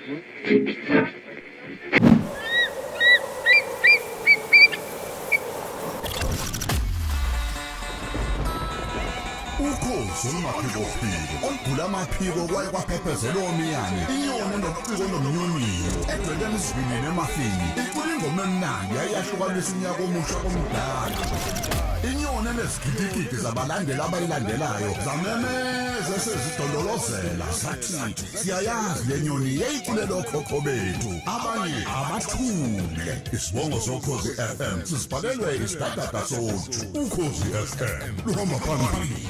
Ukhozi olumaphiko olugula amaphiko kwaye kwaphephezela omiyane inyoni nobuciko nomnyunyiyo egcwele isivinini emafini icula ingoma emnandi yayahlukanisa unyaka omusha omdala inyoni enezigidigidi zabalandeli abayilandelayo zamemeza sezidololozela sathi siyayazi le nyoni yayiculela okhokho bethu abanye abathule isibongo sokhozi FM sisibhalelwe isidadada sothu ukhozi FM luhamba phambili.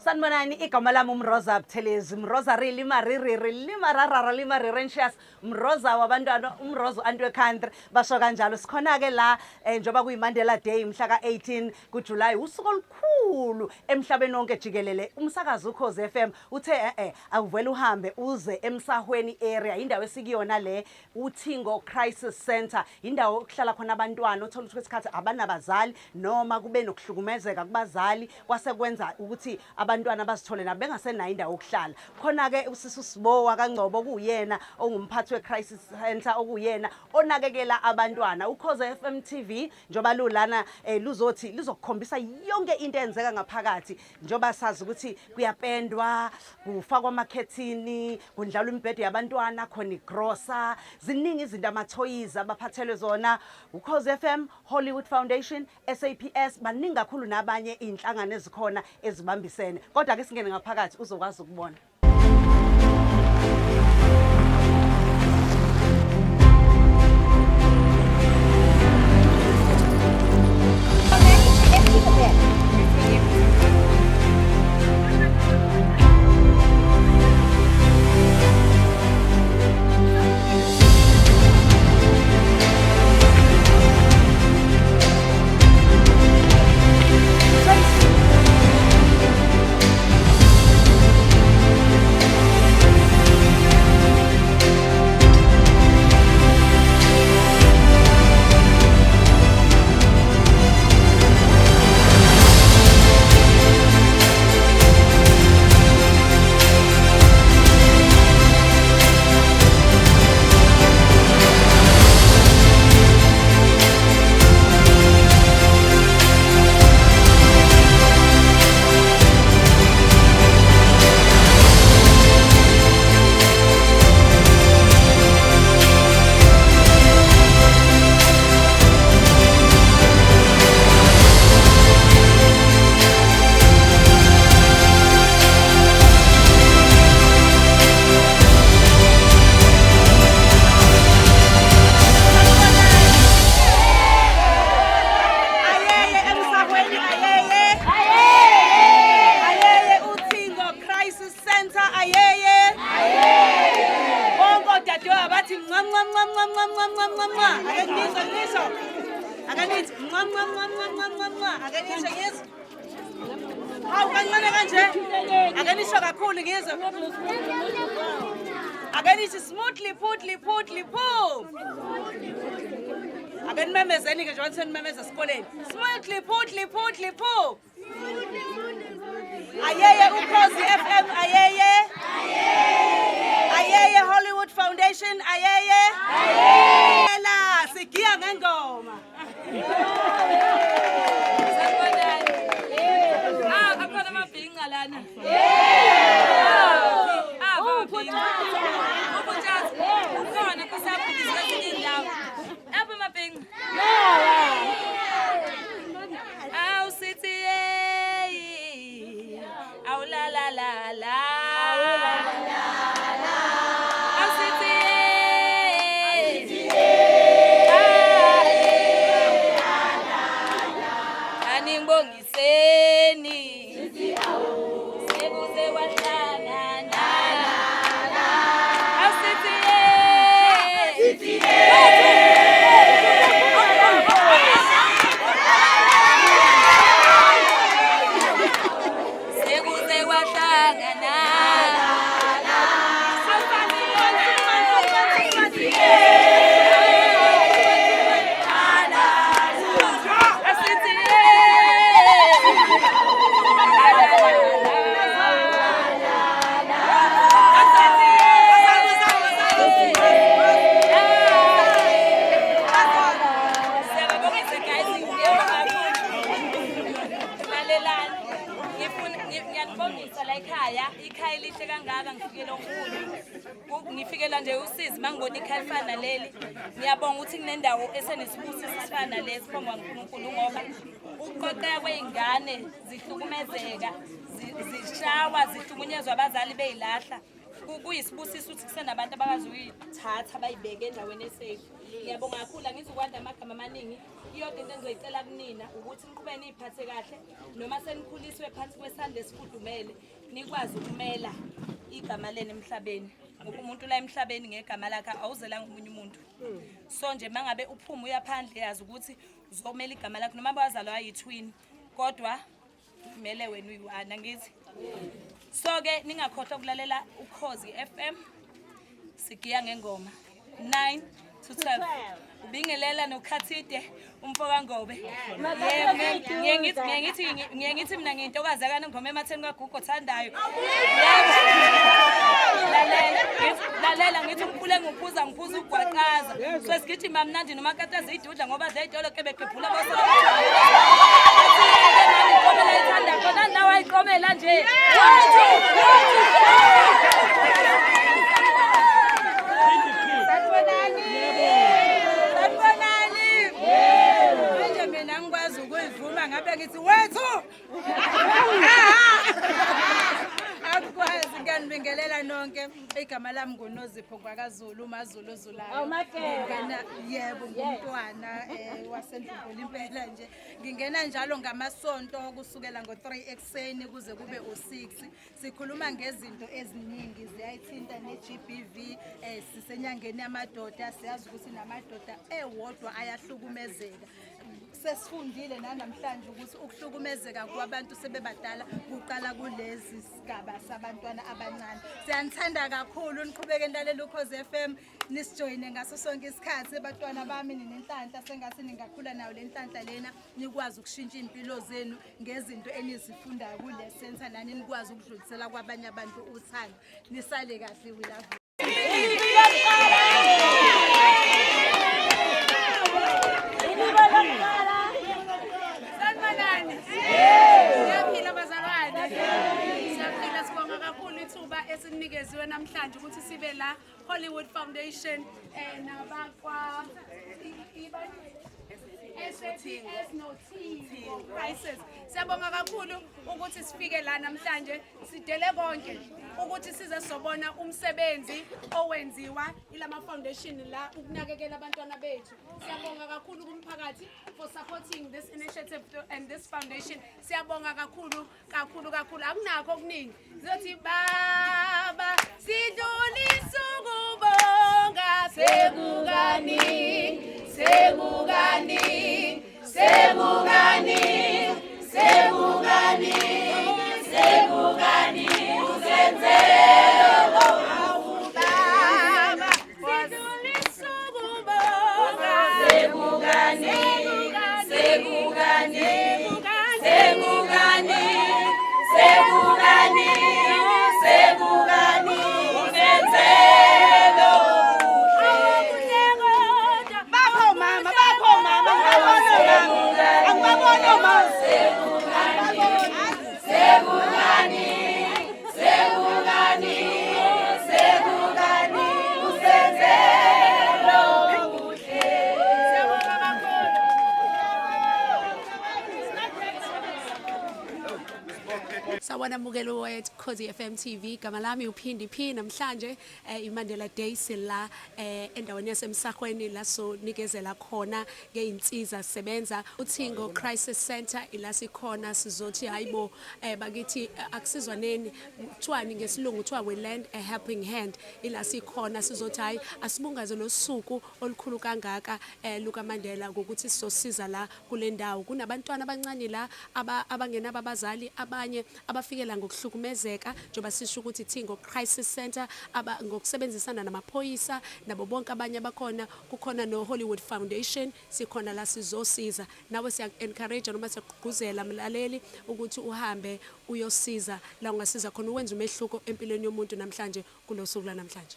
Sanibonani igama lami uMroza Buthelezi Mroza Limariri Limararara Limarirentious Mroza wabantwana uMroza Antwe Country basho kanjalo sikhona ke la njoba kuyiMandela Day mhla ka18 kuJuly usuku olukhulu emhlabeni wonke jikelele umsakazi ukhozi FM uthe awuvele uhambe uze emsahweni area indawo esikuyona le uThingo Crisis Center indawo okuhlala khona abantwana uthola ukuthi isikhathi abanabazali noma kube nokuhlukumezeka kubazali kwasekwenza ukuthi abantwana bazithole nabo bengasenayo indawo yokuhlala khona ke usisi Sibowa kaNgcobo kuyena ongumphathi weCrisis Center okuyena onakekela abantwana ukhoze FM TV njoba lulana luzothi lizokukhombisa yonke into eyenzeka ngaphakathi njoba sazi ukuthi kuyapendwa kufakwa amakhethini kundlalwa imibhede yabantwana khona igrosa ziningi izinto amathoyizi abaphathelwe zona ukhoze FM Hollywood Foundation SAPS baningi kakhulu nabanye inhlangano ezikhona ezibambisene kodwa ke singene ngaphakathi uzokwazi ukubona smoothly poo akanimemezeni ke njengoba senimemeza esikoleni smoothly poo ayeye ukhozi FM ayeye Hollywood Foundation ayeye la sigiya ngengoma akhona amabhinga lana ukhona kusabhizisa indawo apha amabhinga awu sithi awu la la la la elihle kangaka ngifikele onkulu. Ngifikela nje usizi mangibona ikhaya elifana leli. Ngiyabonga ukuthi kunendawo esenesibusiso esifana nalesi phambwa uNkulunkulu ngoba ukuqoqeka kweingane zihlukumezeka, zishawa, zihlukunyezwa abazali beyilahla. Kuyisibusiso ukuthi kusenabantu abakazi uyithatha bayibeke endaweni esafe. Ngiyabonga kakhulu angizukwanda amagama amaningi. Iyodwa into engizoyicela kunina ukuthi niqhubeke niziphathe kahle noma senikhuliswe phansi kwesandla esifudumele nikwazi ukumela igama leni emhlabeni. Ngoba umuntu la emhlabeni ngegama lakhe awuzelanga umunye umuntu. So nje mangabe uphuma uyaphandle yazi ukuthi uzomela igama lakhe noma abazalwa ayithwini kodwa kumele wena uyiwana ngithi. So ke ningakhohlwa ukulalela Ukhozi FM. Sigiya ngengoma 9 to 12. Ubingelela noKhathide umfoka Ngobe. Ngiyengithi mina ngintokazi akana ngoma ematheni kaGugu othandayo. Lalela ngithi umphule ngiphuza ugwaqaza. So sigithi mamnandi noma kataza idudla ngoba zayitolo ke begephula bose. Ngomela ithanda khona nawe ayiqomela nje. Manje mina ngikwazi ukuyivuma ngabe ngithi wethu. Akwazi ngiyanibingelela nonke igama lami nguNozipho kwaKaZulu uMaZulu ozulayo. Ngingena yebo ngumntwana waseNdlunkulu impela nje. Ngingena njalo ngamasonto kusukela ngo3 ekseni kuze kube u6. Sikhuluma ngezinto eziningi ziyayithinta neGBV sisenyangeni yamadoda siyazi ukuthi namadoda ewodwa ayahlukumezeka. Sesifundile namhlanje ukuthi ukuhlukumezeka kwabantu sebebadala kuqala kulezi sigaba sabantwana abancane. Siyanithanda kakhulu niqhubeke nilalela Ukhozi FM nisijoyine ngaso sonke isikhathi abantwana bami nenhlanhla sengathi ningakhula nayo lenhlanhla lena nikwazi ukushintsha impilo zenu ngezinto enizifundayo kule center nani nikwazi ukudlulisela kwabanye abantu uthando. Nisale kahle we love you. Siyaphila bazalwane. Siyaphila sibonga kakhulu ithuba esinikeziwe namhlanje ukuthi sibe la Hollywood Foundation nabakwa SAPS no Tingo Crisis. Siyabonga kakhulu ukuthi sifike la namhlanje sidele konke ukuthi size sobona umsebenzi owenziwa ilama foundation la ukunakekela abantwana bethu. Siyabonga kakhulu kumphakathi for supporting this initiative and this foundation. Siyabonga kakhulu akunakho okuningi. Sizothi baba sidlulisa ukubonga sekugani uzenzelo baba sidlulisa ukubonga sekugani uzenzelo bakho mama angibabona mama Sawanamukelo wethu Ukhozi FM TV igama lami uPhindi P namhlanje iMandela Day sila endaweni yasemsahweni la so nikezela khona ngeinsiza sebenza uThingo Crisis Center ila sikhona sizothi hayibo bakithi akusizwaneni kuthiwani ngesilungu kuthiwa we lend a helping hand ila sikhona sizothi hayi asibungaze losuku olukhulu kangaka Luka Mandela ukuthi sizosiza la kule ndawo kunabantwana abancane la abangena babazali abanye abafikela ngokuhlukumezeka njoba sisho ukuthi Tingo Crisis Center ngokusebenzisana namaphoyisa nabo bonke abanye abakhona kukhona no Hollywood Foundation sikhona la sizosiza nawe siya encourage noma siyagqugquzela mlaleli ukuthi uhambe uyosiza la ungasiza khona uwenza umehluko empilweni yomuntu namhlanje kulosuku la namhlanje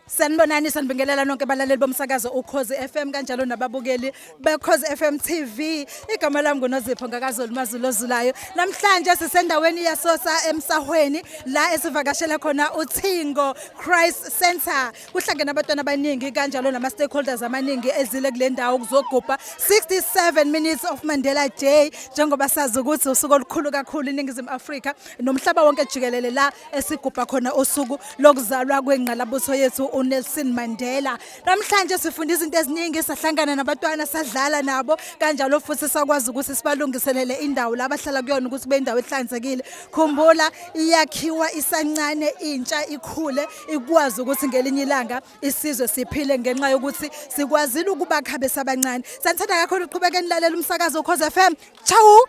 Sanibonani sanibingelela nonke abalaleli bomsakazo uKhozi FM kanjalo nababukeli beKhozi FM TV. Igama lami nguNozipho Ngakazulu Mazulu ozulayo. Namhlanje sisendaweni yasosa eMsahweni la esivakashela khona uThingo Christ Center. Kuhlangene abantwana abaningi kanjalo nama stakeholders amaningi ezile kule ndawo kuzogubha 67 minutes of Mandela Day njengoba sazi ukuthi usuku olukhulu kakhulu eNingizimu Afrika nomhlaba wonke jikelele la esigubha khona usuku lokuzalwa kwengqalabutho yethu uNelson Mandela. Namhlanje sifunda izinto eziningi, sahlangana nabantwana sadlala nabo kanjalo futhi sakwazi ukuthi sibalungiselele indawo la abahlala kuyona ukuthi kube indawo ehlanzekile. Khumbula iyakhiwa isancane intsha ikhule ikwazi ukuthi ngelinye ilanga isizwe siphile ngenxa yokuthi sikwazile ukubakha besabancane. Sanithanda kakhulu uqhubeke nilalela umsakazo uKhozi FM. Ciao.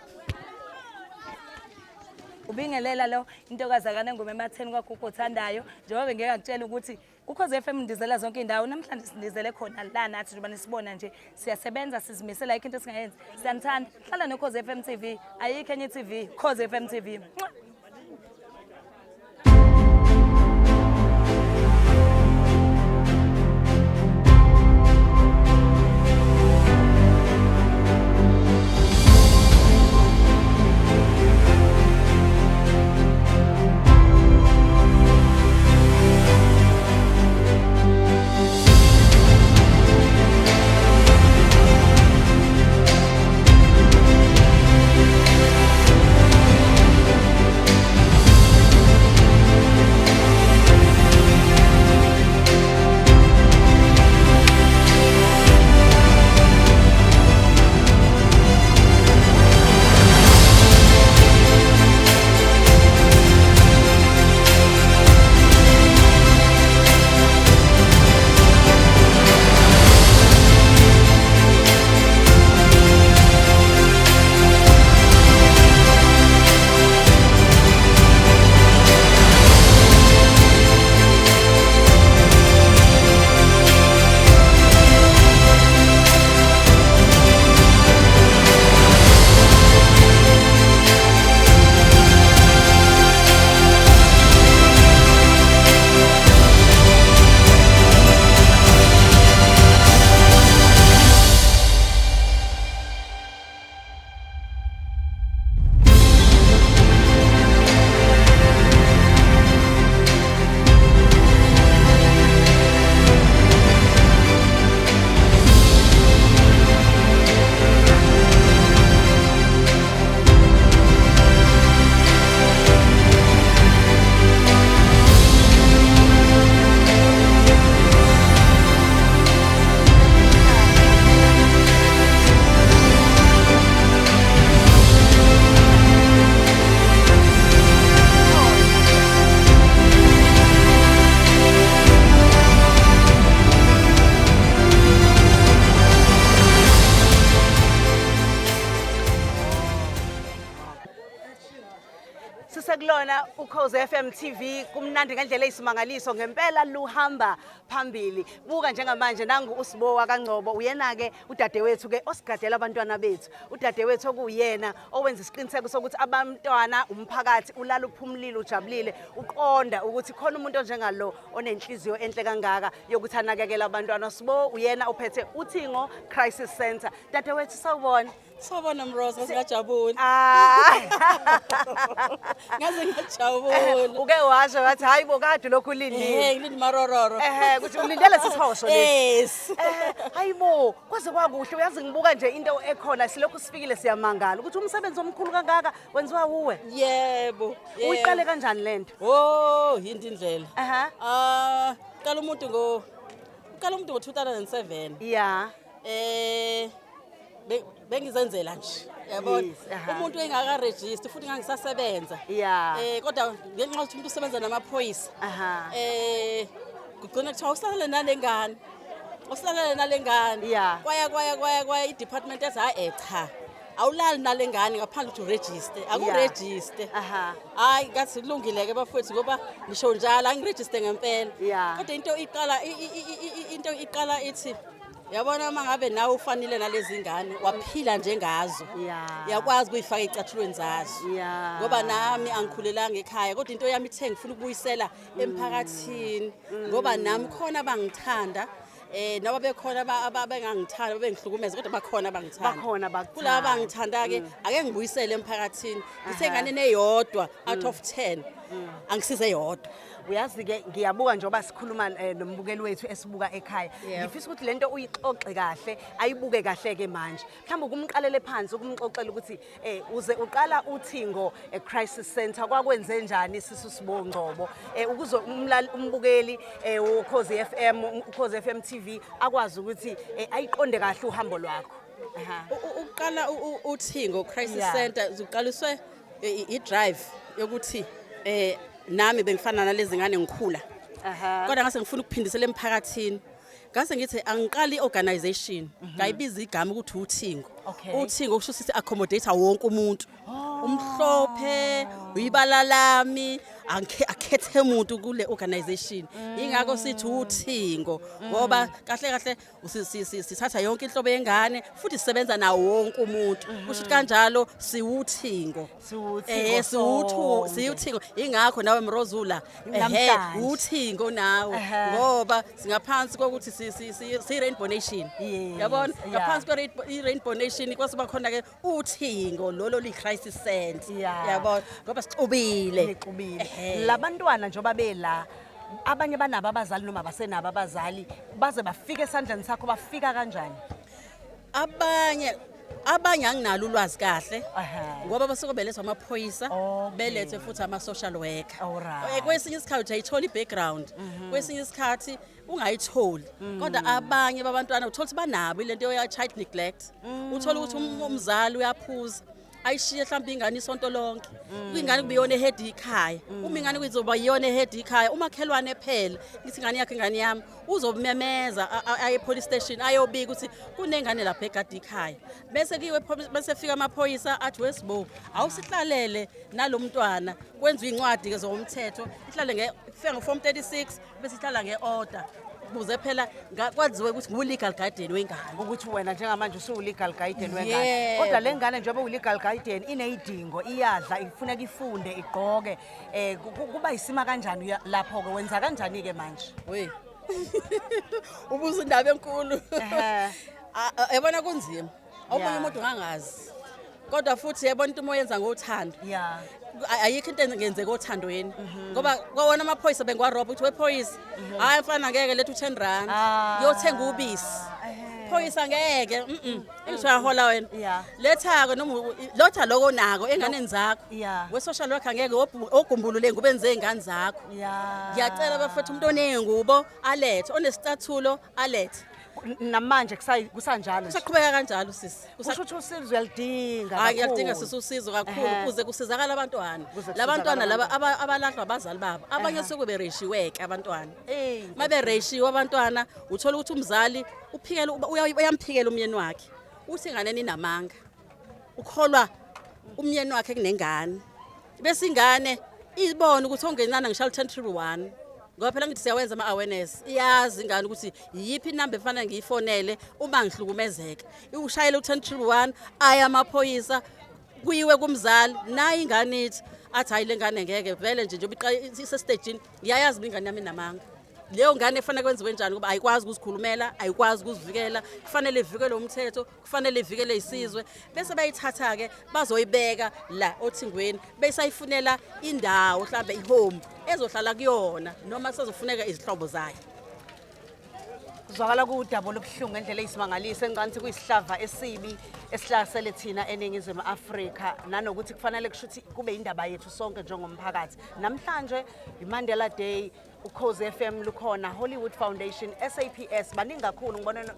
Ubingelela lo intokazakane ngome ematheni kwakho ukuthandayo njengoba ngeke ngakutshela ukuthi uKhozi FM ndizela zonke indawo namhlanje sindizele khona la nathi njengoba nisibona nje siyasebenza sizimisela into esingayenzi siyanithanda hlala noKhozi FM TV ayikho enye TV Khozi FM TV. Sisekulona uKhozi FM TV kumnandi ngendlela eyisimangaliso ngempela luhamba phambili. Buka njengamanje nangu uSibo kaNgcobo uyena ke udadewethu ke osigadela abantwana bethu. Udadewethu okuyena owenza isiqiniseko sokuthi abantwana umphakathi ulala uphumlile ujabulile uqonda ukuthi khona umuntu onjengalo onenhliziyo enhle kangaka yokuthi anakekela abantwana. Sibo uyena ophethe uThingo Crisis Center. Dadewethu sawubona. Sawubona Mroza ngajabula. Ngaze ngajabula. Uke washo wathi hayibo kade lokhu ulindile. Ngilindi marororo. Kuthi ulindele sithosho lesi. Yes. Hayibo kwaze kwakuhle uyazi ngibuka nje into ekhona silokhu sifikile siyamangala ukuthi umsebenzi omkhulu kangaka wenziwa uwe. Yebo. Uyiqale kanjani lento? Oh, yinto indlela. Qala umuntu ngo-2007. Yeah. Bengizenzela nje yabona umuntu engaka register futhi ngangisasebenza kodwa ngenxa yokuthi umuntu usebenza namaphoyisa kugcina kuthiwa usalale nalengane kwaya i-department ethi hayi cha awulali nalengane ngaphandle ukuthi uregister akuregister hayi ngathi kulungile-ke bafowethu ngoba ngisho njalo angiregister ngempela kodwa into iqala ithi Yabona mangabe nawe ufanele nalezi ngane waphila njengazo. Yeah. Uyakwazi ukuyifaka ecathulweni zazo. Yeah. Ngoba nami angikhulelanga ekhaya kodwa into yami ithe ngifuna ukubuyisela emphakathini ngoba nami khona bangithanda. Nabo bekhona abangangithanda bengihlukumeza kodwa bakhona abangithanda. Bakhona bakuthanda. Kulabo abangithanda ke ake ngibuyisele emphakathini. Ngithe ngane eyodwa out of 10 angisize eyodwa. Uyazi ke ngiyabuka njengoba sikhuluma nombukeli wethu esibuka ekhaya. Yeah. Ngifisa ukuthi lento uyixoxe kahle, ayibuke kahle ke manje. Mhlawumbe ukumqalele phansi ukumxoxela ukuthi uze uqala uthingo crisis center kwakwenze njani sisu sibongcobo ukuze umbukeli uKhozi FM, uKhozi FM TV akwazi ukuthi ayiqonde kahle uhambo lwakho. Uqala uthingo crisis Yeah. center uqaliswe i-drive yokuthi nami bengifana nalezi ngane ngikhula. Kodwa ngase ngifuna ukuphindisela emphakathini. Ngase ngithi angiqali iorganization, ngayibiza igama ukuthi uthingo. Okay. Uthingo kusho ukuthi accommodate wonke umuntu. Umhlophe, uyibala lami, akhethe umuntu kule organization. Ingakho sithi uthingo ngoba kahle kahle sithatha yonke inhlobo yengane futhi sisebenza nawo wonke umuntu. Kusho kanjalo siwuthingo. Siwuthingo. Ingakho nawe Mrozula uthingo nawe ngoba singaphansi kokuthi si Rainbow Nation. Yabona ngaphansi kwe Rainbow Nation kwasiba khona ke uthingo lolo li crisis center. Yabona ngoba sixubile. Labantwana njoba bela abanye banabo abazali noma basenabo abazali baze bafike esandleni sakho bafika kanjani? Abanye anginalo ulwazi kahle ngoba basuke belethwa amaphoyisa belethwe futhi ama social worker. Kwesinye isikhathi ayithola i-background, kwesinye isikhathi ungayitholi kodwa abanye babantwana uthola ukuthi banabo lento ya child neglect. Uthola ukuthi umzali uyaphuza ayishiye mhlawumbe ingane isonto lonke ingane kubiyona ehead ikhaya uma ingane kuzoba yiyona ehead ikhaya umakhelwane phela ngithi ingane yami uzobumemeza aye police station ayobika ukuthi kunengane lapha egadi ikhaya bese fika amaphoyisa athi wesibo awusihlalele nalomntwana kwenziwe incwadi ke zomthetho ihlale ngefika ngo form 36 bese ihlala ngeorder buze phela kwaziwe ukuthi ngu-legal guardian wengane ukuthi wena njengamanje usu-legal guardian wengane kodwa le ngane njengoba u-legal guardian ineyidingo iyadla ifuneka ifunde igqoke kuba yisima kanjani lapho-ke wenza kanjani-ke manje ubuza indaba enkulu yabona kunzima awumunye umuntu ngangazi kodwa futhi yabona into moyenza ngothando ayikho into engenzeka othandweni ngoba kwawona amaphoyisa bengwarobha ukuthi wephoyisa hayi mfana ngeke letha u10 rand yothenga ubisi phoyisa ngeke ngisho yahola wena letha-ke noma lotha loko nako enganeni zakho we social worker ngeke ogumbulule ngubenze ingane zakho ngiyacela bafethu umuntu onengubo alethe onesicathulo alethe namanje kusanjalo kusaqhubeka kanjalo sisi kusho ukuthi usizo uyalidinga hayi ngiyadinga sisi usizo kakhulu ukuze kusizakala abantwana labantwana laba abalahlwa abazali babo abanye suke bereshiweke abantwana mabe reshiwe abantwana uthola ukuthi umzali uphikela uyamphikela umyeni wakhe uthi ingane ninamanga ukholwa umyeni wakhe kunengane bese ingane ibona ukuthi ongenana ngishalo 1031 ngoba phela ngithi siyawenza ama-awareness iyazi ingane ukuthi yiphi inamba efanele ngiyifonele uma ngihlukumezeka ushayele u-1031 aya amaphoyisa kuyiwe kumzali naye ingane ithi athi hayi le ngane ngeke vele nje njengoba isesitejini ngiyayazi ingane yami inamanga leyo ngane efanele kwenziwe njani ngoba ayikwazi ukuzikhulumela ayikwazi ukuzivikela kufanele ivikele umthetho kufanele ivikele isizwe bese bayithatha-ke bazoyibeka la othingweni besayifunela indawo mhlawumbe ihome ezohlala kuyona noma sezofuneka izihlobo zayo kuzwakala kuwudaba lobuhlungu ngendlela eyisimangalisa engicanti kuyisihlava esibi esihlasele thina eNingizimu Afrika nanokuthi kufanele kusho ukuthi kube indaba yethu sonke njengomphakathi namhlanje iMandela Day uKhozi FM lukhona Hollywood Foundation SAPS baningi kakhulu ngibona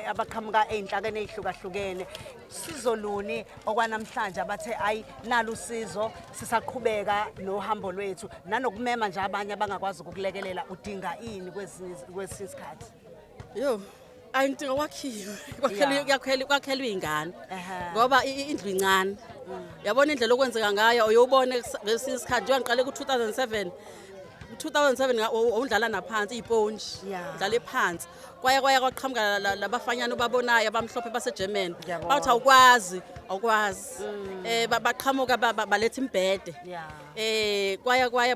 abaqhamuka einhlakeni ezihlukahlukene sizoluni okwanamhlanje abathe ayi nalo usizo sisaqhubeka nohambo lwethu nanokumema nje abanye abangakwazi ukukulekelela udinga ini kwesinye isikhathi yo ayinto kwakhiwe kwakhelwe ingane ngoba indlu incane yabona indlela okwenzeka ngayo uyobone ngesikhathi njengoba ngiqale ku 2007 2007 udlala naphansi iponji Yeah. udlala phansi kwaya kwaqhamuka labafanyana babonayo abamhlophe baseGerman Ngiyabona. bathi awukwazi baqhamuka baletha imbhede Yeah. kwaya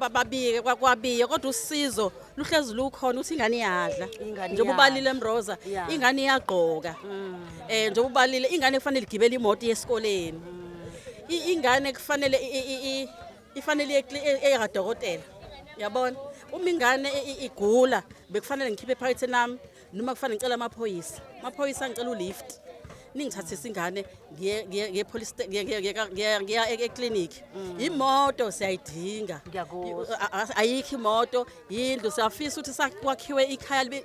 babike kwabiye kodwa usizo luhlezi lukhona ukuthi ingane iyadla Ingane njengoba ubalile eMroza Yeah. ingane iyagqoka njengoba ubalile ingane kufanele igibele imoto yesikoleni ingane kufanele ifanele eyakadokotela yabona uma ingane igula bekufanele ngikhiphe ephakathi nami noma kufanele ngicela amaphoyisa ngicela ulift ningithathisa ingane ngiye police ngiya eclinic imoto siyayidinga Ngiyakuzwa. ayikho imoto yindlu siyafisa ukuthi sakwakhiwe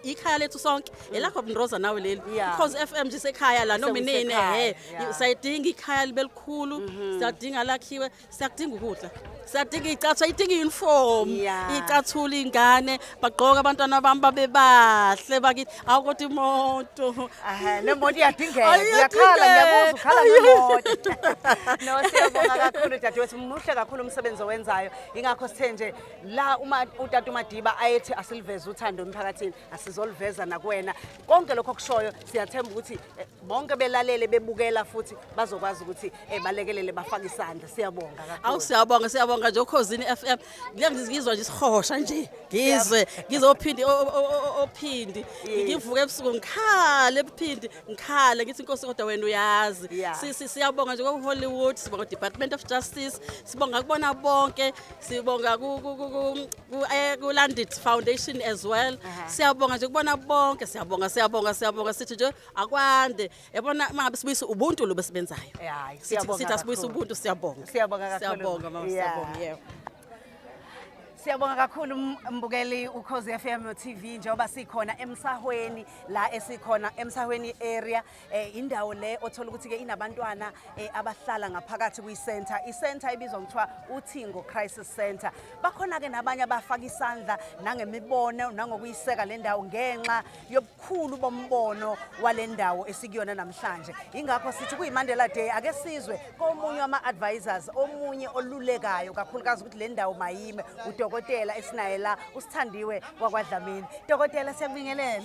ikhaya lethu sonke elakho Mroza nawe leli Yeah. because FM nje sekhaya la noma inini Sekusekhaya, yeah. sayidinga ikhaya libe likhulu siyadinga lakhiwe siyadinga ukudla siyadinga icathu ayidinga uniform Yeah. icathula ingane bagqoka abantwana bami babe bahle bakithi awukodwa imoto Nemoto iyadingeka. Ayiyadingeka. Uyakhala ngiyakuzwa ukhala ngemoto. No siyabonga kakhulu dadewethu muhle kakhulu umsebenzi owenzayo. Ingakho sithe nje la uma uTata uMadiba ayethi asiliveze uthando emphakathini asizoliveza nakuwena. Konke lokho kushoyo siyathemba ukuthi bonke belalele bebukela futhi bazokwazi ukuthi balekelele bafaka isandla. Siyabonga awu kakhulu. siyabonga nje ukhosini FM ngizizwa nje isihosha nje ngizophindi ophindi ngivuka ebusuku ngikhale ebuphindi ngikhale ngithi inkosi kodwa wena uyazi Yeah. siyabonga nje ku Hollywood sibonga Department of Justice sibonga kubona bonke sibonga ku Landed Foundation as well siyabonga nje kubona bonke siyabonga sithi nje akwande yabona mangabe sibuyisa ubuntu lo besibenzayo Hayi, sithi asibuyisa ubuntu siyabonga Siyabonga kakhulu. siyabonga mama Yeah. siyabonga yebo Siyabonga kakhulu mbukeli uKhosi FM TV njengoba sikhona emsahweni la esikhona emsahweni area indawo le othola ukuthi ke inabantwana abahlala ngaphakathi kwi-center i-center ibizwa ngithiwa uThingo Crisis Center bakhona ke nabanye abafaka isandla nangemibono nangokuyiseka le ndawo ngenxa yobukhulu bombono wale ndawo esikuyona namhlanje ingakho sithi kuyiMandela Day ake sizwe komunye wama-advisors omunye olulekayo kakhulukazi ukuthi le ndawo mayime udokotela esinaye la usithandiwe kwaKwaDlamini dokotela siyakubingelela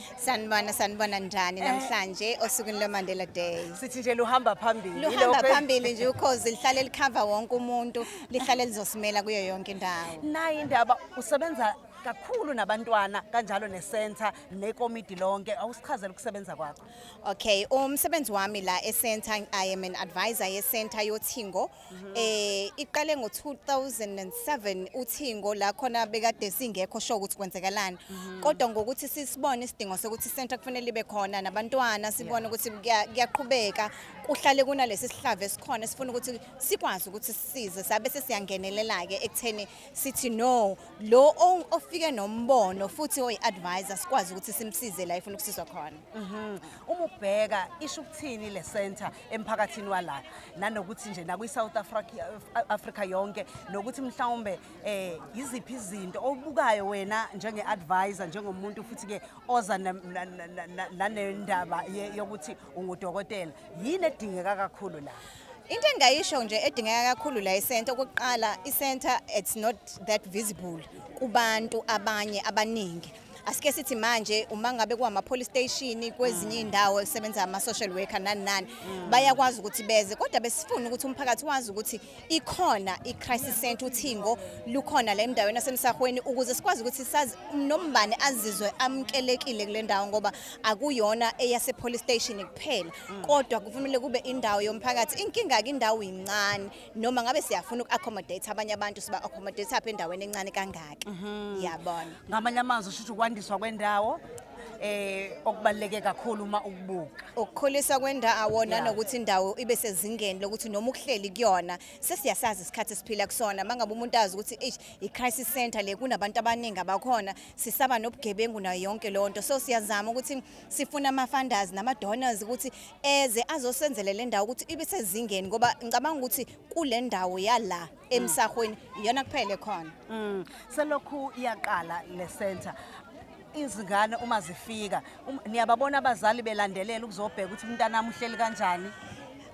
Sanibona njani namhlanje osukwini lweMandela Day. sithi nje luhamba phambili Luhamba phambili nje ukhozi lihlale likhava wonke umuntu lihlale lizosimela kuyo yonke indawo. nayi indaba usebenza kakhulu nabantwana kanjalo necenter nekomiti lonke awusichazela ukusebenza kwakho Okay, umsebenzi wami la eCenter I am an advisor yeCenter yoThingo. Iqale ngo2007 uThingo la khona bekade singekho sho ukuthi kwenzekalani. Kodwa ngokuthi sisibone isidingo sokuthi iCenter kufanele libe khona nabantwana sibone ukuthi kuyaqhubeka kuhlale kunalesi sihlave esikhona sifuna ukuthi sikwazi ukuthi sisize sabe sesiyangenelela ke ekutheni sithi no lo ofike nombono futhi oyi-advisor sikwazi ukuthi simsize la ifuna ukusizwa khona. uma ubheka isho ukuthini le center emphakathini wala nanokuthi nje nakwi-South Africa yonke nokuthi mhlawumbe iziphi izinto obukayo wena njenge-advisor njengomuntu futhi ke oza nanendaba yokuthi ungudokotela yini edingeka kakhulu la Into engayisho nje edingeka kakhulu la eCenter okokuqala iCenter it's not that visible kubantu abanye abaningi. Asike sithi manje uma ngabe kuama police station kwezinye indawo esebenza ama social worker nani bayakwazi ukuthi beze kodwa besifuna ukuthi umphakathi wazi ukuthi ikhona iCrisis Center uThingo lukhona la endaweni yasemsahweni ukuze sikwazi ukuthi sazi nombane azizwe amkelekile kule ndawo ngoba akuyona eyase police station kuphela kodwa kufanele kube indawo yomphakathi inkinga ke indawo incane noma ngabe siyafuna ukuaccommodate abanye abantu siba accommodate apha endaweni encane kangaka yabona ngamanye amazwi usho ukwandiswa kwendawo okubaleke kakhulu uma ukubuka ukukhulisa kwendawo nanokuthi indawo ibe sezingeni lokuthi noma ukuhleli kuyona sesiyasazi isikhathi esiphila kusona mangabe umuntu azi ukuthi iCrisis Center le kunabantu abaningi abakhona sisaba nobugebengu nayo yonke lonto so siyazama ukuthi sifuna ama-funders nama-donors ukuthi eze azosenzele le ndawo ukuthi ibe sezingeni ngoba ngicabanga ukuthi kule ndawo yala emsahweni iyona kuphele khona selokhu iyaqala le center izingane uma zifika niyababona abazali belandelela ukuzobheka ukuthi umntana uhleli kanjani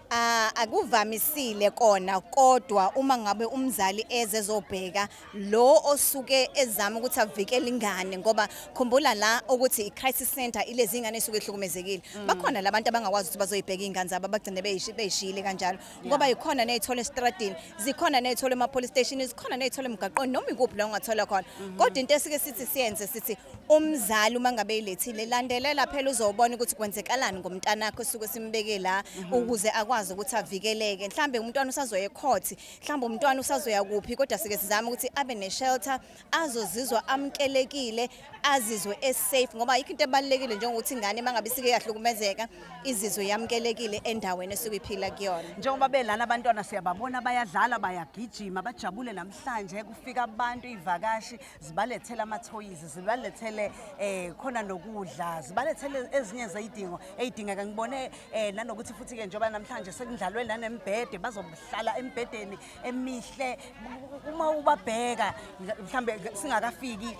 Akuvamisile kona kodwa uma ngabe umzali ezezobheka lo osuke ezama ukuthi avikele ingane ngoba khumbula la ukuthi i-crisis center ilezi ingane esuke ehlukumezekile bakhona labantu abangakwazi ukuthi bazoyibheka ingane zabo abagcine beyishile kanjalo ngoba ikhona nezithola estradini zikhona nezithola ema-police station zikhona nezithola emgaqweni noma ikuphi la ungathola khona kodwa into esike sithi siyenze sithi umzali uma ngabe ilethile landelela phela uzobona ukuthi kwenzekalani ngomntana wakho esuke simbeke la ukuze akwazi ukuthi avikeleke mhlambe umntwana usazoya ecourt mhlambe umntwana usazoya kuphi kodwa sike sizama ukuthi abe ne-shelter azozizwa amkelekile azizwe safe ngoba yikho into ebalekile njengokuthi ingane mangabe isike yahlukumezeka izizwe yamkelekile endaweni esuke iphila kuyona njengoba belana abantwana siyababona bayadlala bayagijima bajabule namhlanje kufika abantu ivakashi zibalethela ama-toys zibalethele khona nokudla zibalethele ezinye zeyidingo eyidingeka ngibone nanokuthi futhi ke njengoba namhlanje sekudlalwe nanembhede bazohlala embhedeni emihle uma ubabheka mhlambe singakafiki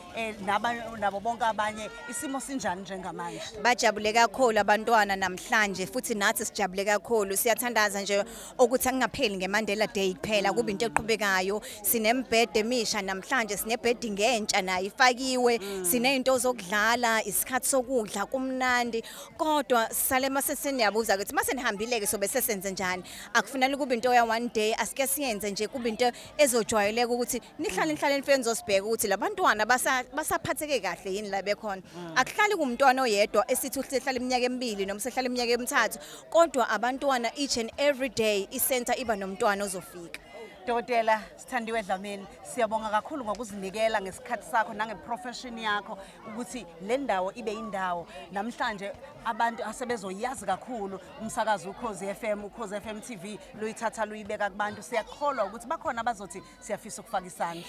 nabo bonke abanye isimo sinjani njengamanje bajabule kakhulu abantwana namhlanje futhi nathi sijabule kakhulu siyathandaza nje ukuthi angapheli ngeMandela Day kuphela kube into eqhubekayo sinembhede emisha namhlanje sinebhedi ngentsha nayo ifakiwe sinezinto zokudlala isikhathi sokudla kumnandi kodwa sale maseseniyabuza ukuthi mase nihambile ke sobe sesenze njani akufanele kube into ya one day asike siyenze nje kube into ezojwayeleka ukuthi nihlale nifike nizosibheka ukuthi labantwana basaphatheke kahle yini la bekhona akuhlali kumntwana oyedwa esithi uhlala iminyaka emibili noma sehlala iminyaka emithathu kodwa abantwana each and every day i-center iba nomntwana ozofika Dokotela Sithandiwe Dlamini siyabonga kakhulu ngokuzinikela ngesikhathi sakho nangeprofession yakho ukuthi le ndawo ibe indawo namhlanje abantu asebezoyazi kakhulu umsakazo uKhozi FM uKhozi FM TV luyithatha luyibeka kubantu siyakholwa ukuthi bakhona abazothi siyafisa ukufaka isandla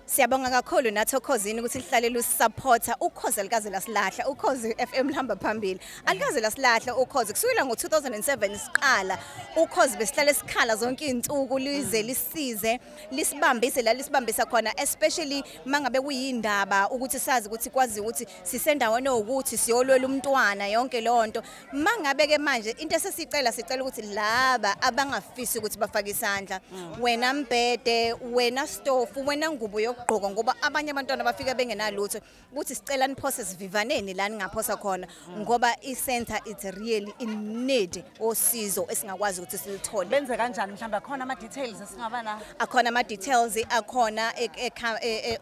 Siyabonga kakhulu nathi okhosini ukuthi lihlale lusupporta ukhozi alikaze lasilahla ukhozi FM lihamba phambili alikaze lasilahla ukhozi kusukela ngo2007 siqala ukhozi besihlale esikhala zonke izinsuku lize lisize lisibambise la lisibambisa khona especially mangabe kuyindaba ukuthi sazi ukuthi kwazi ukuthi sisendaweni ukuthi siyolwela umntwana yonke lonto mangabe ke manje into esicela ukuthi laba abangafisi ukuthi bafake isandla wena mbhede wena stofu wena ngubo yokugqoka ngoba abanye abantwana bafika bengenalutho ukuthi sicela niphose sivivaneni la ningaphosa khona ngoba i-center it's really in need osizo esingakwazi ukuthi silithole benze kanjani mhlawumbe khona ama details esingaba na akhona ama details akhona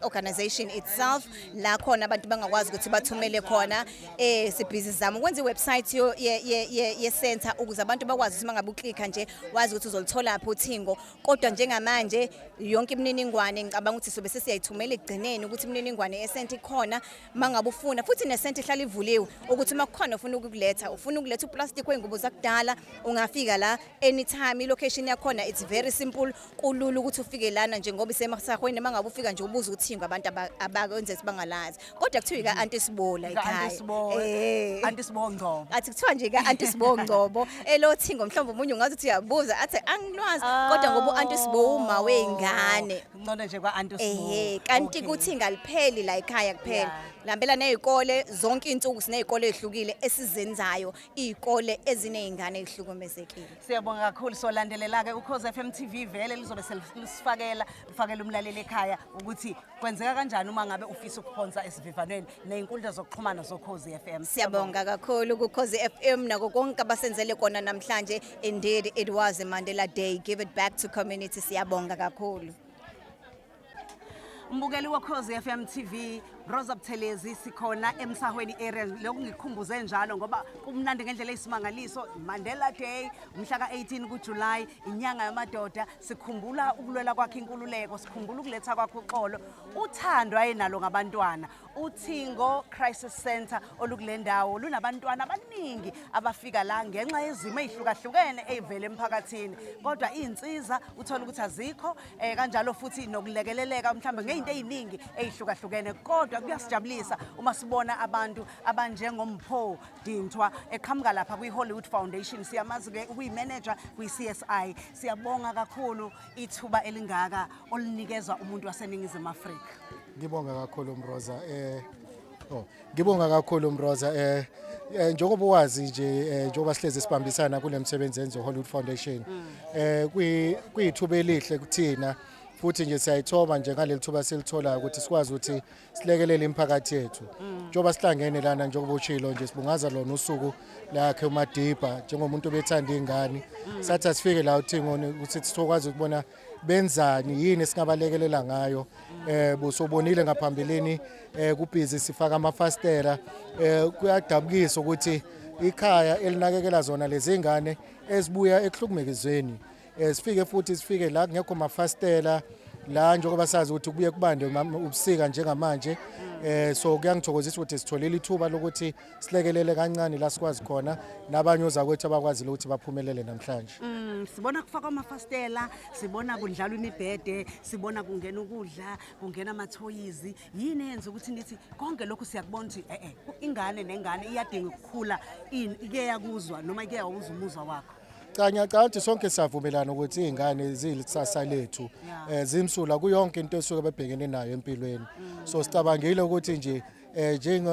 organization itself la khona abantu bangakwazi ukuthi bathumele khona sibhizi zama ukwenza iwebsite ye center ukuze abantu bakwazi ukuthi mangabe uklikha nje wazi ukuthi uzolithola lapho uthingo kodwa njengamanje yonke imininingwane ngicabanga ukuthi sobe sesiyayithumela egcineni ukuthi imininingwane yesenti khona mangabe ufuna futhi nesenti ihlala ivuliwe ukuthi makukhona ufuna ukukuletha uplastic wengubo zakudala ungafika la anytime ilocation yakhona it's very simple kulula ukuthi ufike lana njengoba isemasahweni mangabe ufika nje ubuza uthingo abantu abakwenze sibangalazi kodwa kuthiwa ka Auntie Sibola ekhaya Auntie Sibola Ngcobo athi kuthiwa nje ka Auntie Sibola Ngcobo elothingo mhlawumbe umunye ungathi uthi uyabuza athi angilwazi kodwa ngoba Auntie Sibola uma weingane ngcono nje kwa Auntie Sibola kanti kuthi ngalipheli la ekhaya kuphela lambela nezikole zonke insuku sinezikole ezihlukile esizenzayo izikole ezinezingane ezihlukumezekile siyabonga kakhulu solandelela ke uKhozi FM TV vele lizobe selisifakela umlaleli ekhaya ukuthi kwenzeka kanjani uma ngabe ufisa ukuphonsa esivivanweni nezinkundla zokuxhumana zoKhozi FM siyabonga kakhulu kuKhozi FM nako konke abasenzele kona namhlanje indeed it was a Mandela Day give it back to community siyabonga kakhulu Mbukeli waKhozi FM TV Rosa Buthelezi sikhona eMsahweni area lokungikhumbuze njalo ngoba kumnandi ngendlela eyisimangaliso Mandela Day umhla ka18 kuJuly inyanga yamadoda sikhumbula ukulwela kwakhe inkululeko sikhumbula ukuletha kwakhe uxolo uthando ayenalo ngabantwana uthingo crisis center olukulendawo lunabantwana abaningi abafika la ngenxa yezimo ezihlukahlukene ezivela emphakathini kodwa izinsiza uthola ukuthi azikho kanjalo futhi nokulekeleleka mhlambe ngezinto eziningi ezihlukahlukene kodwa kuyasijabulisa uma sibona abantu abanjengoMpho Dintwa eqhamuka lapha kwi-Hollywood Foundation siyamazi ke ukuyimanager kwi-CSI siyabonga kakhulu ithuba elingaka olinikezwa umuntu waseNingizimu Afrika Ngibonga kakhulu Mroza ngibonga kakhulu Mroza njengoba wazi nje njengoba sihleze sibambisana kule msebenzi yenzo Hollywood Foundation kuyithuba elihle kuthina futhi nje siyayithoba nje ngaleli thuba selithola ukuthi sikwazi ukuthi silekelele imphakathi yethu njengoba sihlangene lana njengoba uchilo nje sibungaza lona usuku lakhe uMadiba njengomuntu obethanda ingane sathi asifike la uthingoni ukuthi sitokwazi ukubona benzani yini singabalekelela ngayo busobonile ngaphambilini kubhizi sifaka amafastela kuyadabukisa ukuthi ikhaya elinakekela zona lezi ngane ezibuya ekuhlukumekezweni sifike futhi sifike la kungekho mafastela la njengoba sazi ukuthi kubuye kubande ubusika njengamanje so kuyangithokozisa ukuthi sitholile ithuba lokuthi silekelele kancane la sikwazi khona nabanye ozakwethu abakwazi ukuthi baphumelele namhlanje. Sibona kufaka amafastela, sibona kudlalwa imibhede, sibona kungena ukudla, kungena amathoyizi. Yini yenza ukuthi nithi konke lokho siyakubona ukuthi ingane nengane iyadinga ukukhula ike yakuzwa noma ike yawuzwa umuzwa wakho? Cha sonke siyavumelana ukuthi izingane zilisasa lethu zimsula kuyonke into esuke bebhekene nayo empilweni. So sicabangile ukuthi nje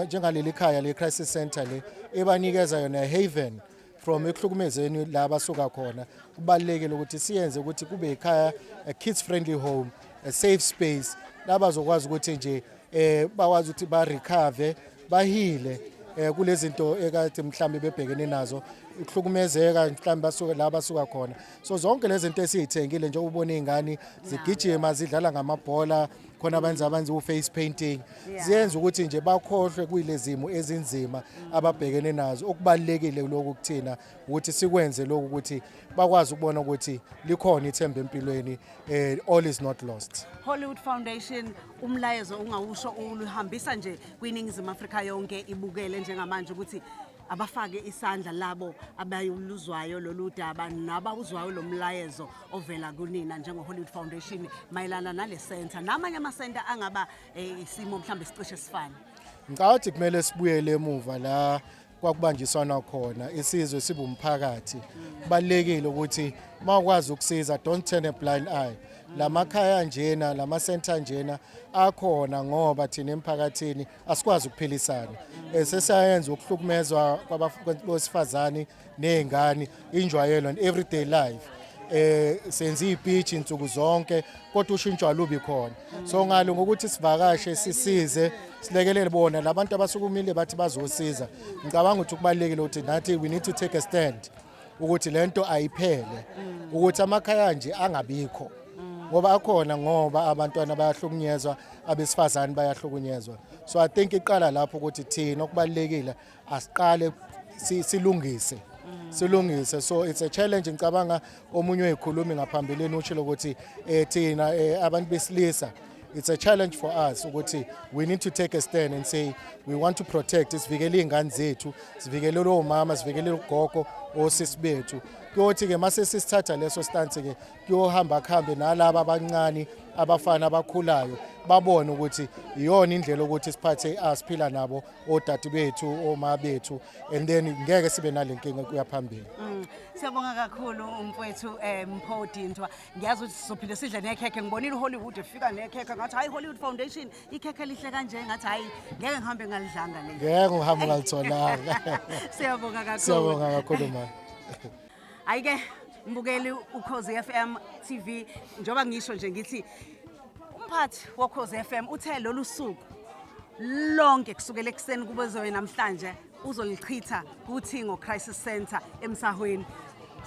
njengaleli khaya le crisis center le ebanikeza yona haven from ekuhlukumezeni la abasuka khona kubalekile ukuthi siyenze ukuthi kube ikhaya a kids friendly home, a safe space labazokwazi ukuthi nje bakwazi ukuthi ba recover bahile kulezi zinto ekade mhlambe bebhekene nazo ukuhlukumezeka mhlambe basuka la basuka khona. So zonke lezi zinto esizithengile nje ubona izingane zigijima zidlala ngamabhola khona abanza u-face painting ziyenza ukuthi nje bakhohlwe kuyilezimo ezinzima ababhekene nazo. Okubalekile lokho kuthina ukuthi sikwenze lokho ukuthi bakwazi ukubona ukuthi likhona ithemba empilweni, all is not lost. Hollywood Foundation umlayezo ungawusho uluhambisa nje kwiningizimu Afrika yonke ibukele njengamanje ukuthi abafake isandla labo abayuluzwayo lolu daba nabawuzwayo lo mlayezo ovela kunina njengo Hollywood Foundation mayelana nale center namanye ama center angaba isimo mhlambe sicishe sifana. Ngicabanga kumele sibuyele emuva la kwakubanjiswana khona isizwe sibumphakathi. Kubalekile ukuthi makwazi ukusiza, don't turn a blind eye. Lamakhaya njena lama center njena akhona ngoba thina emphakathini asikwazi ukuphilisana. Sesayenza ukuhlukumezwa kwabasifazani nezingane injwayelo in everyday life. Senza ibeach insuku zonke kodwa ushintsho alubi khona. So ngalo ngokuthi sivakashe sisize silekelele bona labantu abasukumile bathi bazosiza. Ngicabanga ukuthi kubalekile ukuthi nathi we need to take a stand ukuthi lento ayiphele ukuthi amakhaya nje angabikho. Ngoba akhona ngoba abantwana bayahlukunyezwa, abesifazane bayahlukunyezwa. So I think iqala lapho ukuthi thina okubalekile asiqale silungise. So it's a challenge ngicabanga omunye wekhulumi ngaphambilini ushilo ukuthi thina abantu besilisa it's a challenge for us ukuthi we need to take a stand and say we want to protect sivikele izingane zethu, sivikele omama, sivikele ugogo osisi bethu. Kuyothi ke mase sisithatha leso stance ke kuyohamba khambe nalabo abancane abafana abakhulayo babone ukuthi iyona indlela ukuthi siphathe asiphila nabo odade bethu oma bethu and then ngeke sibe nalenkinga kuyaphambili. Siyabonga kakhulu umfowethu Mpho Dintwa. Ngiyazi ukuthi sizophinde sidle nekhekhe. Ngibonile uHollywood efika nekhekhe ngathi hayi Hollywood Foundation ikhekhe lihle kanje ngathi hayi ngeke ngihambe ngalidlanga le. Ngeke ngihambe ngalitholanga. Siyabonga kakhulu. Siyabonga kakhulu ma. Ayike mbukeli uKhozi FM TV njoba ngisho nje ngithi umphathi woKhozi FM uthe lolu suku lonke kusukela ekseni kubezowe namhlanje uzolichitha kuThingo Crisis Center eMsahweni.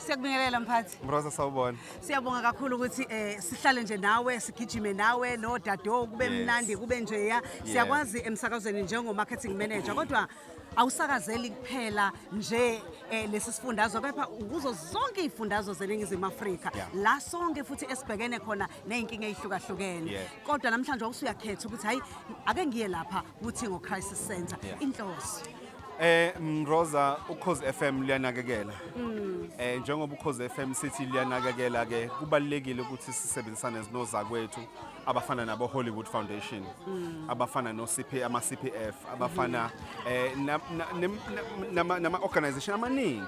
Siyakubingelela mphathi. Mroza sawubona. Siyabonga kakhulu ukuthi sihlale nje nawe sigijime nawe no dado kube mnandi kube njeya. Siyakwazi emsakazweni njengo marketing manager kodwa awusakazeli kuphela nje lesi sifundazwe kepha ukuzo zonke izifundazwe zeningizimu Afrika la sonke futhi esibhekene khona nezinkinga ezihlukahlukene kodwa namhlanje usuyakhetha ukuthi hayi ake ngiye lapha kuThingo Crisis Center inhloso. Mroza uKhozi FM liyanakekela. Njengoba uKhozi FM sithi liyanakekela ke kubalekile ukuthi sisebenzisane nozakwethu abafana nabo Hollywood Foundation, abafana no CPF, abafana nama organization amaningi.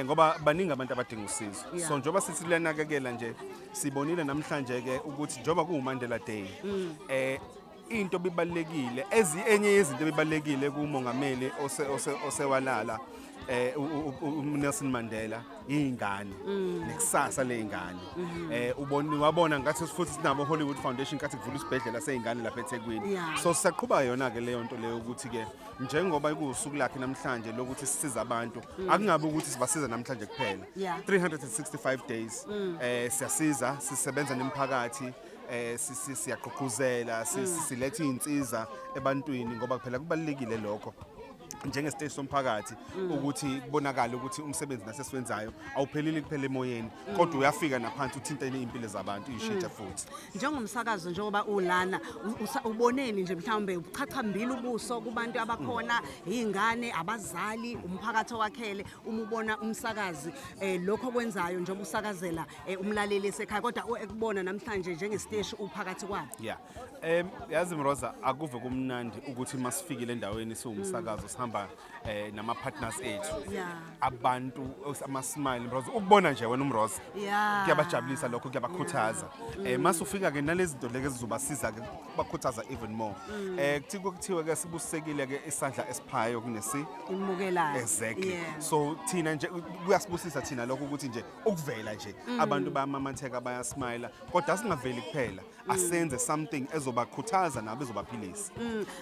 Ngoba baningi abantu abadinga usizo. So njoba sithi liyanakekela nje sibonile namhlanje ke ukuthi njoba kuMandela Day into bibalekile enye yezinto bibalekile kumongameli osewalala uNelson Mandela ingane nekusasa leingane wabona ngathi futhi sinabo Hollywood Foundation kathi kuvula isibhedlela seingane lapha eThekwini so siyaqhubeka yona ke leyo nto leyo ukuthi ke njengoba kusuku lakhe namhlanje lokuthi sisiza abantu akungabe ukuthi sibasiza namhlanje kuphela 365 days siyasiza sisebenza nemphakathi siyaqhuquzela siletha izinsiza ebantwini ngoba phela kubalekile lokho njengesiteshi somphakathi ukuthi kubonakala ukuthi umsebenzi nasesiwenzayo awupheleli kuphela emoyeni kodwa uyafika naphansi uthintene impilo zabantu ishintsha futhi njengomsakazo njengoba ulana uboneni nje mhlawumbe uchathambili ubuso kubantu abakhona izingane abazali umphakathi owakhele uma ubona umsakazi lokho kwenzayo njengoba usakazela umlaleli esekhaya kodwa ekubona namhlanje njengesiteshi uphakathi kwabo yazi Mroza akuve kumnandi ukuthi masifikile endaweni siwumsakazo sihamba nama partners ethu abantu ama-smile Mroza ukubona nje wena uMroza kuyabajabulisa lokho kuyabakhuthaza masufika ke nalezi zinto leke zizobasiza ke bakhuthaza even more kuthiwe ke sibusekile ke isandla esiphayo kunesi imukelayo exactly so thina nje kuyasibusisa thina lokho ukuthi nje ukuvela nje abantu bayamamatheka bayasmile kodwa singaveli kuphela asenze something ezobakhuthaza nabo ezobaphilisa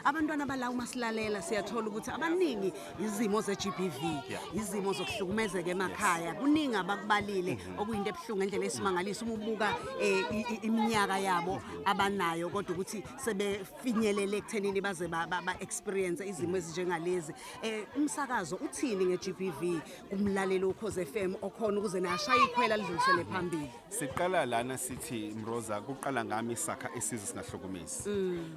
abantwana bala uma silalela siyathola ukuthi abaningi izimo ze-GBV izimo zokuhlukumezeka emakhaya kuningi abakubalile okuyinto ebuhlungu endlela esimangalisa uma ubuka iminyaka yabo abanayo kodwa ukuthi sebefinyelele ekuthenini baze ba-experience izimo ezinjengalezi umsakazo uthini nge-GBV kumlaleli Ukhozi FM okhona ukuze nashaya ikhwela lidlulisele phambili siqala lana sithi Mroza kuqala ngami sakha isizwe singahlukumezi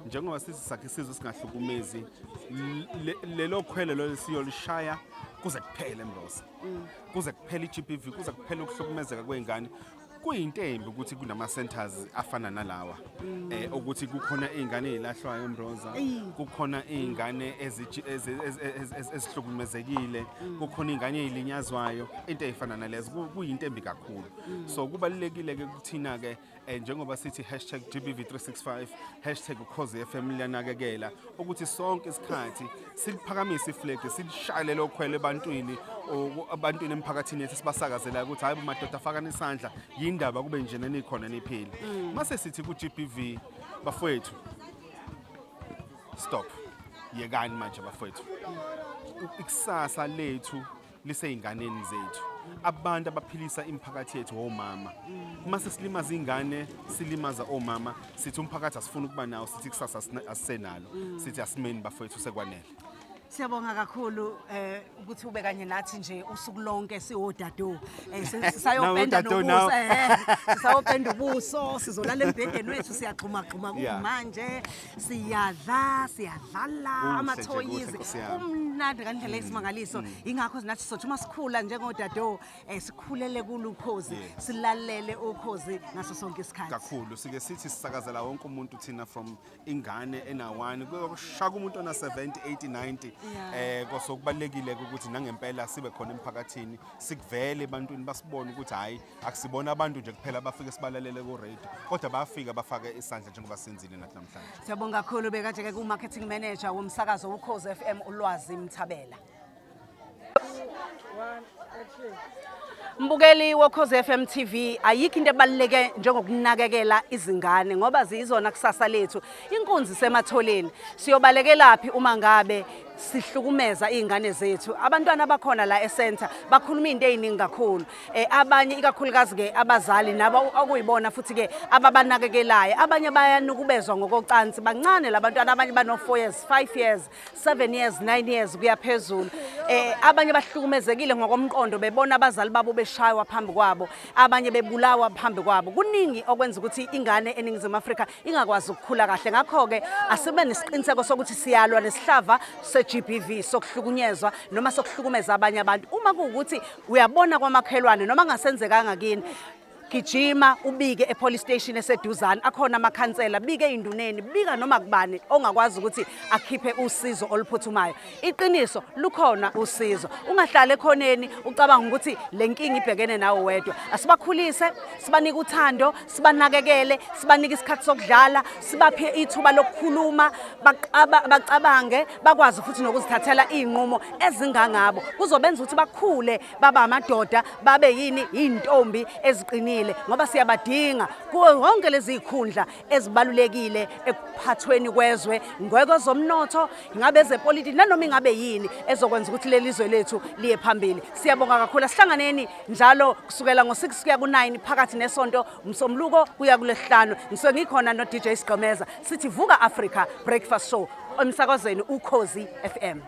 njengoba sithi sakha isizwe singahlukumezi lelo khwele lo siyolishaya kuze kuphele Mroza kuze kuphele iGBV kuze kuphele ukuhlukumezeka kweingane kuyintembi ukuthi kunama centers afana nalawa ukuthi kukhona izingane ezilahlwayo Mroza kukhona izingane ezihlukumezekile kukhona izingane ezilinyazwayo into ezifana nalezo kuyintembi kakhulu so kubalekile ke kuthina ke njengoba sithi #GBV365 #UkhozifM liyanakekela ukuthi sonke isikhathi siphakamise iflag silishayele lokhwele ebantwini emphakathini yethu sibasakazela ukuthi hayi madoda afakana isandla yindaba kube nje nenikhona niphili mase sithi ku-GBV bafowethu stop yekani manje bafowethu ikusasa lethu liseyinganeni zethu abantu abaphilisa imiphakathi yethu omama mase silimaza ingane silimaza omama sithi umphakathi asifuna ukuba nawo sithi kusasa asisenalo sithi asimeni bafowethu sekwanele Siyabonga kakhulu ukuthi ube kanye nathi nje usuku lonke siwodado sayopenda nobuso sayopenda ubuso sizolala embhedeni wethu siyaxhuma kumanje siyadlala amathoyizi umnandi ngandlela esimangaliso ingakho nathi sothi uma sikhula njengodado sikhulele kuLukhozi silalele Ukhozi ngaso sonke isikhathi kakhulu sike sithi sisakazela wonke umuntu thina from ingane ena1 kuyoshaka umuntu ona 70 80 90 kosokubalekile ukuthi nangempela sibe khona emphakathini sikuvele ebantwini basibone ukuthi hayi akusibona abantu nje kuphela bafike sibalalele ku radio kodwa bayafika bafake isandla njengoba senzile nathi namhlanje siyabonga kakhulu bekaje ke ku marketing manager womsakazo Ukhozi FM uLwazi Mthabela Mbukeli woKhozi FM TV ayikho into ebaluleke njengokunakekela izingane ngoba zizona kusasa lethu inkunzi sematholeni siyobalekelapi uma ngabe sihlukumeza izingane zethu abantwana abakhona la eCenter bakhuluma into eziningi kakhulu abanye ikakhulukazi ke abazali nabo okuyibona futhi ke ababanakekelayo abanye bayanukubezwa ngokocansi bancane labantwana abanye bano 4 years 5 years 7 years 9 years kuyaphezulu abanye bahlukumezekile ngokomqondo bebona abazali babo beshaywa phambi kwabo abanye bebulawa phambi kwabo kuningi okwenza ukuthi ingane eningizimu Afrika ingakwazi ukukhula kahle ngakho ke asibe nesiqiniseko sokuthi siyalwa nesihlava GBV sokuhlukunyezwa noma sokuhlukumeza abanye abantu uma kuukuthi uyabona kwamakhelwane noma ngasenzekanga kini gijima ubike epolice station eseduzane akhona amakhansela bike ey'nduneni bika noma kubani ongakwazi ukuthi akhiphe usizo oluphuthumayo iqiniso lukhona usizo ungahlala ekhoneni ucabanga ukuthi le nkinga ibhekene nawe wedwa asibakhulise sibanike uthando sibanakekele sibanike isikhathi sokudlala sibaphe ithuba lokukhuluma bacabange bakwazi futhi nokuzithathela iy'nqumo ezingangabo kuzobenza ukuthi bakhule baba amadoda babe yini intombi eziqinile ngoba siyabadinga kuwo wonke lezi ikhundla ezibalulekile ekuphathweni kwezwe ngwekozomnotho ingabe ezepolitiki nanoma ingabe yini ezokwenza ukuthi leli zwe lethu liye phambili siyabonga kakhulu asihlanganeni njalo kusukela ngo6 kuya ku9 phakathi nesonto umsombuluko kuya kulesihlanu ngisuke ngikhona no DJ Sigomeza sithi vuka Africa breakfast show emsakazweni Ukhozi FM